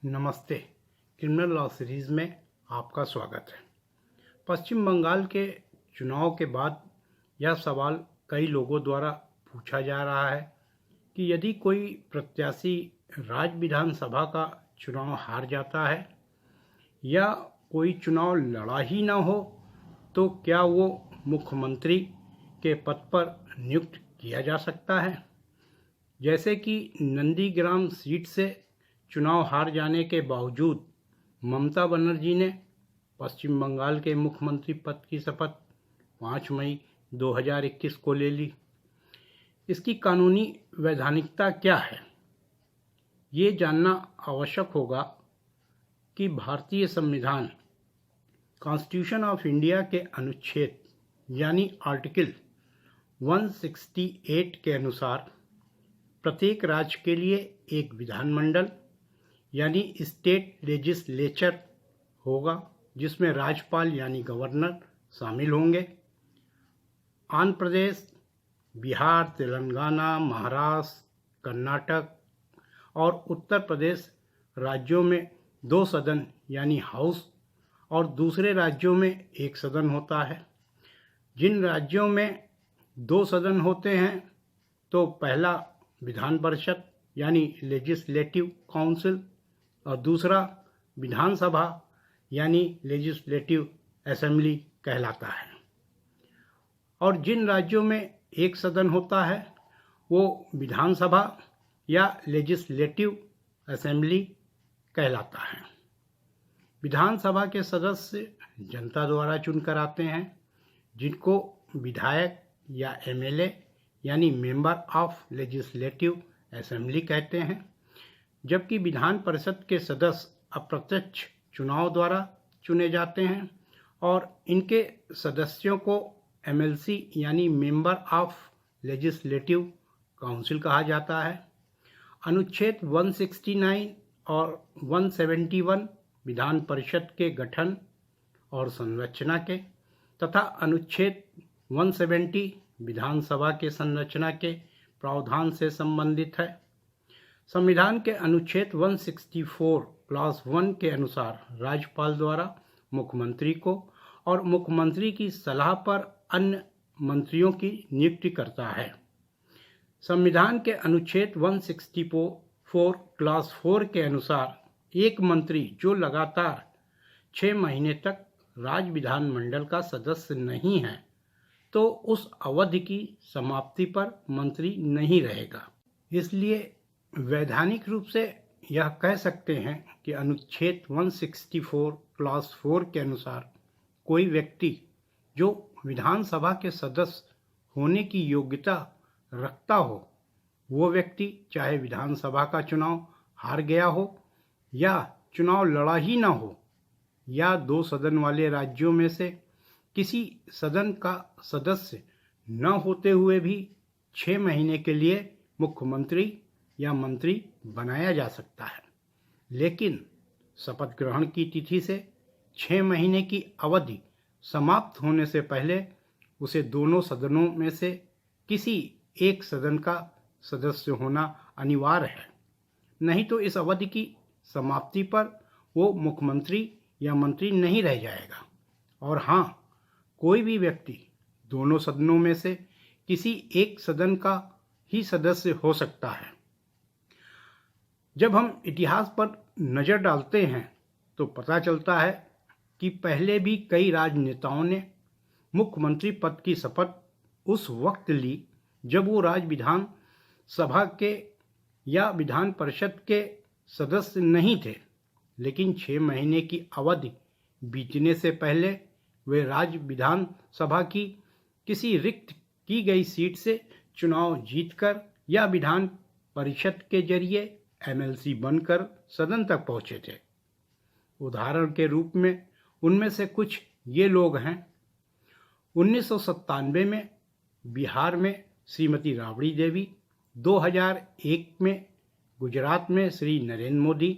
नमस्ते। Criminal law series में आपका स्वागत है। पश्चिम बंगाल के चुनाव के बाद यह सवाल कई लोगों द्वारा पूछा जा रहा है कि यदि कोई प्रत्याशी राज्य विधानसभा का चुनाव हार जाता है या कोई चुनाव लड़ा ही ना हो तो क्या वो मुख्यमंत्री के पद पर नियुक्त किया जा सकता है। जैसे कि नंदीग्राम सीट से चुनाव हार जाने के बावजूद ममता बनर्जी ने पश्चिम बंगाल के मुख्यमंत्री पद की शपथ 5 मई 2021 को ले ली। इसकी कानूनी वैधानिकता क्या है, ये जानना आवश्यक होगा कि भारतीय संविधान कॉन्स्टिट्यूशन ऑफ इंडिया के अनुच्छेद यानी आर्टिकल 168 के अनुसार प्रत्येक राज्य के लिए एक विधानमंडल यानी स्टेट लेजिस्लेचर होगा जिसमें राज्यपाल यानी गवर्नर शामिल होंगे। आंध्र प्रदेश, बिहार, तेलंगाना, महाराष्ट्र, कर्नाटक और उत्तर प्रदेश राज्यों में 2 सदन यानी हाउस और दूसरे राज्यों में 1 सदन होता है। जिन राज्यों में 2 सदन होते हैं तो पहला विधान परिषद यानी लेजिस्लेटिव काउंसिल और दूसरा विधानसभा यानी लेजिस्लेटिव असेंबली कहलाता है। और जिन राज्यों में 1 सदन होता है वो विधानसभा या लेजिस्लेटिव असेंबली कहलाता है। विधानसभा के सदस्य जनता द्वारा चुनकर आते हैं जिनको विधायक या एमएलए यानी मेंबर ऑफ लेजिस्लेटिव असेंबली कहते हैं, जबकि विधान परिषद के सदस्य अप्रत्यक्ष चुनाव द्वारा चुने जाते हैं और इनके सदस्यों को एमएलसी यानी मेंबर ऑफ लेजिस्लेटिव काउंसिल कहा जाता है। अनुच्छेद 169 और 171 विधान परिषद के गठन और संरचना के तथा अनुच्छेद 170 विधानसभा के संरचना के प्रावधान से संबंधित है। संविधान के अनुच्छेद 164 क्लॉज 1 के अनुसार राज्यपाल द्वारा मुख्यमंत्री को और मुख्यमंत्री की सलाह पर अन्य मंत्रियों की नियुक्ति करता है। संविधान के अनुच्छेद 164 क्लॉज 4 के अनुसार एक मंत्री जो लगातार 6 महीने तक राज्य विधानमंडल का सदस्य नहीं है तो उस अवधि की समाप्ति पर मंत्री नहीं रहेगा। इसलिए वैधानिक रूप से यह कह सकते हैं कि अनुच्छेद 164 क्लॉज 4 के अनुसार कोई व्यक्ति जो विधानसभा के सदस्य होने की योग्यता रखता हो वो व्यक्ति चाहे विधानसभा का चुनाव हार गया हो या चुनाव लड़ा ही ना हो या 2 सदन वाले राज्यों में से किसी सदन का सदस्य न होते हुए भी 6 महीने के लिए मुख्यमंत्री या मंत्री बनाया जा सकता है। लेकिन शपथ ग्रहण की तिथि से 6 महीने की अवधि समाप्त होने से पहले उसे दोनों सदनों में से किसी एक सदन का सदस्य होना अनिवार्य है, नहीं तो इस अवधि की समाप्ति पर वो मुख्यमंत्री या मंत्री नहीं रह जाएगा। और हाँ, कोई भी व्यक्ति दोनों सदनों में से किसी एक सदन का ही सदस्य हो सकता है। जब हम इतिहास पर नज़र डालते हैं तो पता चलता है कि पहले भी कई राजनेताओं ने मुख्यमंत्री पद की शपथ उस वक्त ली जब वो राज्य विधान सभा के या विधान परिषद के सदस्य नहीं थे, लेकिन 6 महीने की अवधि बीतने से पहले वे राज्य विधान सभा की किसी रिक्त की गई सीट से चुनाव जीतकर या विधान परिषद के जरिए एमएलसी बनकर सदन तक पहुंचे थे। उदाहरण के रूप में उनमें से कुछ ये लोग हैं। 1997 में बिहार में श्रीमती राबड़ी देवी, 2001 में गुजरात में श्री नरेंद्र मोदी,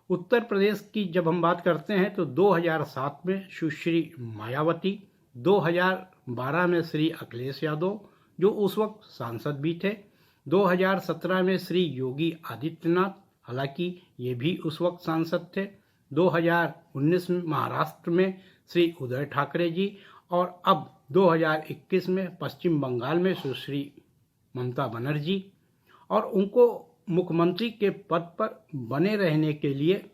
उत्तर प्रदेश की जब हम बात करते हैं तो 2007 में सुश्री मायावती, 2012 में श्री अखिलेश यादव जो उस वक्त सांसद भी थे, 2017 में श्री योगी आदित्यनाथ हालांकि ये भी उस वक्त सांसद थे। 2019 में महाराष्ट्र में श्री उद्धव ठाकरे जी और अब 2021 में पश्चिम बंगाल में सुश्री ममता बनर्जी, और उनको मुख्यमंत्री के पद पर बने रहने के लिए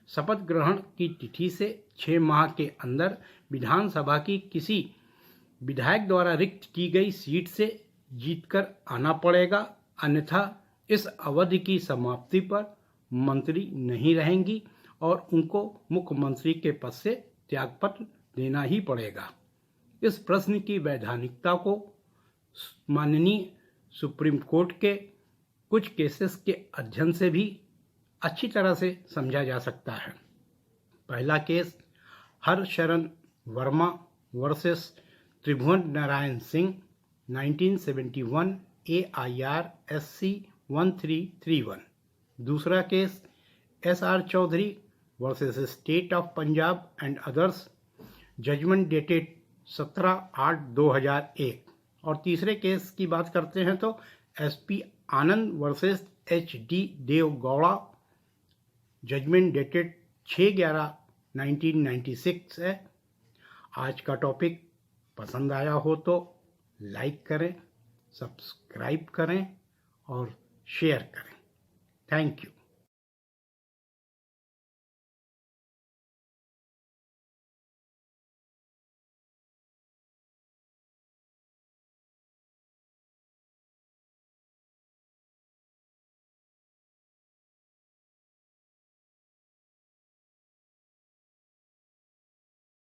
शपथ ग्रहण की तिथि से 6 माह के अंदर विधानसभा की किसी विधायक द्वारा रिक्त की गई सीट से जीतकर आना पड़ेगा, अन्यथा इस अवधि की समाप्ति पर मंत्री नहीं रहेंगी और उनको मुख्यमंत्री के पद से त्यागपत्र देना ही पड़ेगा। इस प्रश्न की वैधानिकता को माननीय सुप्रीम कोर्ट के कुछ केसेस के अध्ययन से भी अच्छी तरह से समझा जा सकता है। पहला case Harsharan Verma versus Tribhuvan Narayan Singh 1971 AIR SC 1331। दूसरा case SR Chaudhary versus state of Punjab and others, judgment dated 17/8/2001। और तीसरे केस की बात करते हैं तो SP Anand versus HD Devegowda, judgement dated 6/11/1996 है। आज का टॉपिक पसंद आया हो तो लाइक करें, सब्सक्राइब करें और शेयर करें। Thank you.